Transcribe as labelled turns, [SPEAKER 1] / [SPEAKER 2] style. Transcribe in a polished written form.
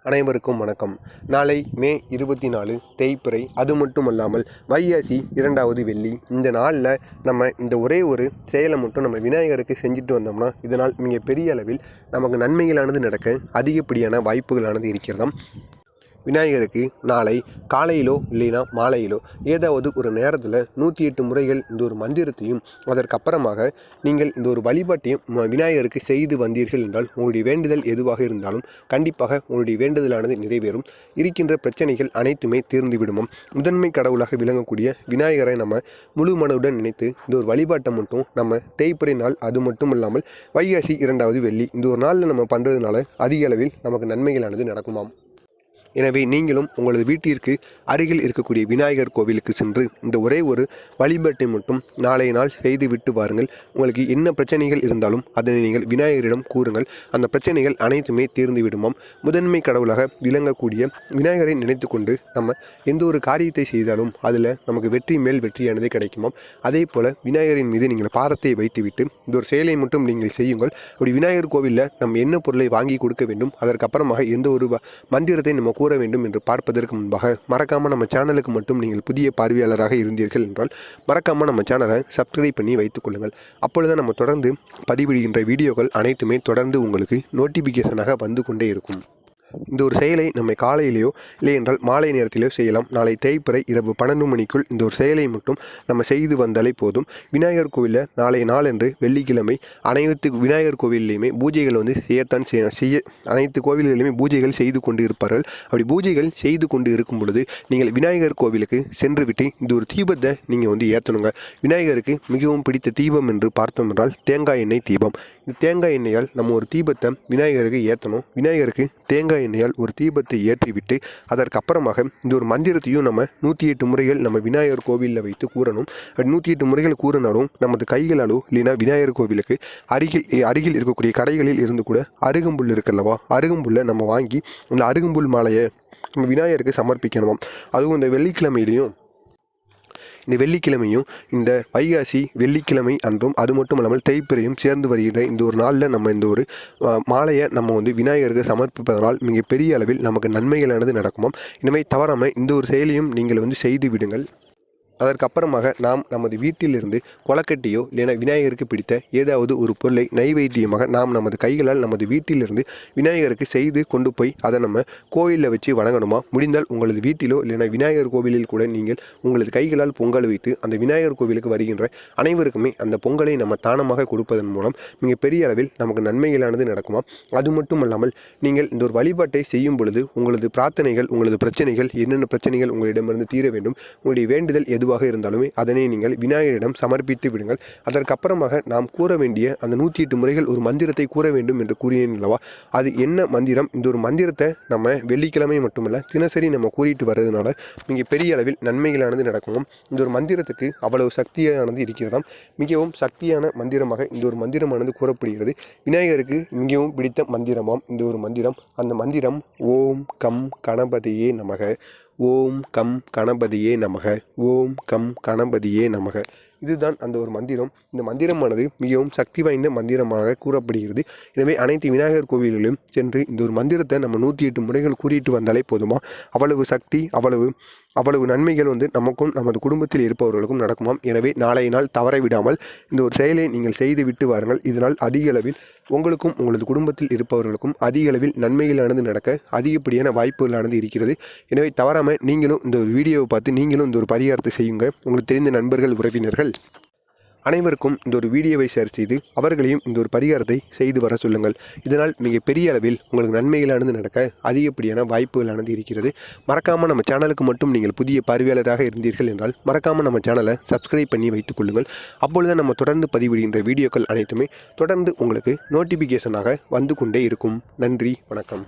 [SPEAKER 1] அனைவருக்கும் வணக்கம். நாளை மே 24 தேய்பிறை. அது மட்டுமல்லாமல் வைகாசி 2வது வெள்ளி. இந்த நாளில் நம்ம இந்த ஒரே ஒரு செயலை மட்டும் நம்ம விநாயகருக்கு செஞ்சுட்டு வந்தோம்னா இதனால் மிகப்பெரிய அளவில் நமக்கு நன்மைகளானது நடக்க அதிகப்படியான வாய்ப்புகளானது இருக்கிறதாம். விநாயகருக்கு நாளை காலையிலோ இல்லைனா மாலையிலோ ஏதாவது ஒரு நேரத்தில் 108 முறைகள் இந்த ஒரு மந்திரத்தையும் அதற்கப்புறமாக நீங்கள் இந்த ஒரு வழிபாட்டையும் விநாயகருக்கு செய்து வந்தீர்கள் என்றால் உங்களுடைய வேண்டுதல் எதுவாக இருந்தாலும் கண்டிப்பாக உங்களுடைய வேண்டுதலானது நிறைவேறும். இருக்கின்ற பிரச்சனைகள் அனைத்துமே தீர்ந்து விடுமாம். முதன்மை கடவுளாக விளங்கக்கூடிய விநாயகரை நம்ம முழு மனதுடன் நினைத்து இந்த ஒரு வழிபாட்டை மட்டும் நம்ம தேய்பிறை நாள், அது மட்டும் இல்லாமல் வைகாசி 2வது வெள்ளி இந்த ஒரு நாளில் நம்ம பண்ணுறதுனால அதிக அளவில் நமக்கு நன்மைகளானது நடக்குமாம். எனவே நீங்களும் உங்களது வீட்டிற்கு அருகில் இருக்கக்கூடிய விநாயகர் கோவிலுக்கு சென்று இந்த ஒரே ஒரு வழிபாட்டை மட்டும் நாளைய நாள் செய்து விட்டு வாருங்கள். உங்களுக்கு என்ன பிரச்சனைகள் இருந்தாலும் அதனை நீங்கள் விநாயகரிடம் கூறுங்கள். அந்த பிரச்சனைகள் அனைத்துமே தீர்ந்து விடுமாம். முதன்மை கடவுளாக விளங்கக்கூடிய விநாயகரை நினைத்து கொண்டு நம்ம எந்த ஒரு காரியத்தை செய்தாலும் அதில் நமக்கு வெற்றி மேல் வெற்றியானது கிடைக்குமாம். அதே போல் விநாயகரின் மீது நீங்கள் பாரத்தை வைத்துவிட்டு இந்த ஒரு செயலை மட்டும் நீங்கள் செய்யுங்கள். அப்படி விநாயகர் கோவிலில் நம்ம என்ன பொருளை வாங்கி கொடுக்க வேண்டும், அதற்கப்புறமாக எந்த ஒரு மந்திரத்தை நம்ம கூற வேண்டும் என்று பார்ப்பதற்கு முன்பாக மறக்காமல் நம்ம சேனலுக்கு மட்டும் நீங்கள் புதிய பார்வையாளராக இருந்தீர்கள் என்றால் மறக்காமல் நம்ம சேனலை சப்ஸ்கிரைப் பண்ணி வைத்துக் கொள்ளுங்கள். அப்பொழுது நம்ம தொடர்ந்து பதிவிடுகின்ற வீடியோக்கள் அனைத்துமே தொடர்ந்து உங்களுக்கு நோட்டிஃபிகேஷனாக வந்து கொண்டே இருக்கும். இந்த ஒரு செயலை நம்ம காலையிலேயோ இல்லை என்றால் மாலை நேரத்திலேயோ செய்யலாம். நாளை தேய்பிறை இரவு 12 மணிக்குள் இந்த ஒரு செயலை மட்டும் நம்ம செய்து வந்தாலே போதும். விநாயகர் கோவிலில் நாளைய நாளன்று வெள்ளிக்கிழமை அனைத்து விநாயகர் கோவிலையுமே பூஜைகள் செய்யத்தான் செய்ய அனைத்து கோவில்களிலுமே பூஜைகள் செய்து கொண்டு இருப்பார்கள். அப்படி பூஜைகள் செய்து கொண்டு இருக்கும் பொழுது நீங்கள் விநாயகர் கோவிலுக்கு சென்று விட்டு இந்த ஒரு தீபத்தை நீங்கள் ஏற்றணுங்க. விநாயகருக்கு மிகவும் பிடித்த தீபம் என்று பார்த்தோம் என்றால் தேங்காய் எண்ணெய் தீபம். இந்த தேங்காய் எண்ணெயால் நம்ம ஒரு தீபத்தை விநாயகருக்கு ஏற்றணும். விநாயகருக்கு தேங்காய் எண்ணெயால் ஒரு தீபத்தை ஏற்றிவிட்டு அதற்கப்புறமாக இந்த ஒரு மந்திரத்தையும் நம்ம 108 முறைகள் நம்ம விநாயகர் கோவிலில் வைத்து கூறணும். 108 முறைகள் கூறினாலும் நமது கைகளாலோ இல்லைனா விநாயகர் கோவிலுக்கு அருகில் இருக்கக்கூடிய கடைகளில் இருந்து கூட அருகம்புல் இருக்குல்லவா, அருகம்புல்லை நம்ம வாங்கி அந்த அருகம்புல் மாலையை நம்ம விநாயகருக்கு சமர்ப்பிக்கணுமாம். அதுவும் இந்த வெள்ளிக்கிழமையும் இந்த வைகாசி வெள்ளிக்கிழமை அன்றும் அது மட்டும் இல்லாமல் தேய்பிறையும் சேர்ந்து வருகின்ற இந்த ஒரு நாளில் நம்ம இந்த ஒரு மாலையை நம்ம விநாயகருக்கு சமர்ப்பிப்பதனால் மிகப்பெரிய அளவில் நமக்கு நன்மைகளானது நடக்குமாம். எனவே தவறாமல் இந்த ஒரு செயலையும் நீங்கள் செய்து விடுங்கள். அதற்கப்புறமாக நாம் நமது வீட்டிலிருந்து கொலக்கட்டையோ இல்லைனா விநாயகருக்கு பிடித்த ஏதாவது ஒரு பொருளை நைவேத்தியமாக நாம் நமது கைகளால் நமது வீட்டிலிருந்து விநாயகருக்கு செய்து கொண்டு போய் அதை நம்ம கோவிலில் வச்சு வணங்கணுமா. முடிந்தால் உங்களது வீட்டிலோ இல்லைனா விநாயகர் கோவிலில் கூட நீங்கள் உங்களது கைகளால் பொங்கல் வைத்து அந்த விநாயகர் கோவிலுக்கு வருகின்ற அனைவருக்குமே அந்த பொங்கலை நம்ம தானமாக கொடுப்பதன் மூலம் மிகப்பெரிய அளவில் நமக்கு நன்மைகளானது நடக்குமா. அது மட்டும் அல்லாமல் நீங்கள் இந்த ஒரு வழிபாட்டை செய்யும் பொழுது உங்களது பிரார்த்தனைகள், உங்களது பிரச்சனைகள், என்னென்ன பிரச்சனைகள் உங்களிடமிருந்து தீர வேண்டும், உங்களுடைய வேண்டுதல் எதுவாக இருந்தாலுமே அதனை நீங்கள் விநாயகரிடம் சமர்ப்பித்து விடுங்கள். அதற்கப்புறமாக நாம் கூற வேண்டிய அந்த 108 முறைகள் ஒரு மந்திரத்தை கூற வேண்டும் என்று கூறினேன் அல்லவா, அது என்ன மந்திரம்? இந்த ஒரு மந்திரத்தை நம்ம வெள்ளிக்கிழமை மட்டுமல்ல தினசரி நம்ம கூறிட்டு வர்றதுனால மிக பெரிய அளவில் நன்மைகளானது நடக்கும். இந்த ஒரு மந்திரத்துக்கு அவ்வளவு சக்தியானது இருக்கிறதாம். மிகவும் சக்தியான மந்திரமாக இந்த ஒரு மந்திரமானது கூறப்படுகிறது. விநாயகருக்கு மிகவும் பிடித்த மந்திரமாம் இந்த ஒரு மந்திரம். அந்த மந்திரம் ஓம் கம் கணபதியே நமக, ஓம் கம் கணபதியே நமக, ஓம் கம் கணபதியே நமக. இதுதான் அந்த ஒரு மந்திரம். இந்த மந்திரமானது மிகவும் சக்தி வாய்ந்த மந்திரமாக கூறப்படுகிறது. எனவே அனைத்து விநாயகர் கோவில்களிலும் சென்று இந்த ஒரு மந்திரத்தை நம்ம 108 முறைகள் கூறிட்டு வந்தாலே போதுமா. அவ்வளவு சக்தி, அவ்வளவு நன்மைகள் நமக்கும் நமது குடும்பத்தில் இருப்பவர்களுக்கும் நடக்குமாம். எனவே நாளைய நாள் தவற விடாமல் இந்த ஒரு செயலை நீங்கள் செய்து விட்டு வாருங்கள். இதனால் அதிக அளவில் உங்களுக்கும் உங்களது குடும்பத்தில் இருப்பவர்களுக்கும் அதிக அளவில் நன்மைகளானது நடக்க அதிகப்படியான வாய்ப்புகளானது இருக்கிறது. எனவே தவறாமல் நீங்களும் இந்த ஒரு வீடியோவை பார்த்து நீங்களும் இந்த ஒரு பரிகாரத்தை செய்யுங்க. உங்களுக்கு தெரிந்த நண்பர்கள், உறவினர்கள் அனைவருக்கும் இந்த ஒரு வீடியோவை ஷேர் செய்து அவர்களையும் இந்த ஒரு பரிகாரத்தை செய்து வர சொல்லுங்கள். இதனால் மிகப்பெரிய அளவில் உங்களுக்கு நன்மைகளானது நடக்க அதிகப்படியான வாய்ப்புகளானது இருக்கிறது. மறக்காமல் நம்ம சேனலுக்கு மட்டும் நீங்கள் புதிய பார்வையாளராக இருந்தீர்கள் என்றால் மறக்காமல் நம்ம சேனலை சப்ஸ்கிரைப் பண்ணி வைத்துக் கொள்ளுங்கள். அப்பொழுது நம்ம தொடர்ந்து பதிவிடுகின்ற வீடியோக்கள் அனைத்துமே தொடர்ந்து உங்களுக்கு நோட்டிஃபிகேஷனாக வந்து கொண்டே இருக்கும். நன்றி, வணக்கம்.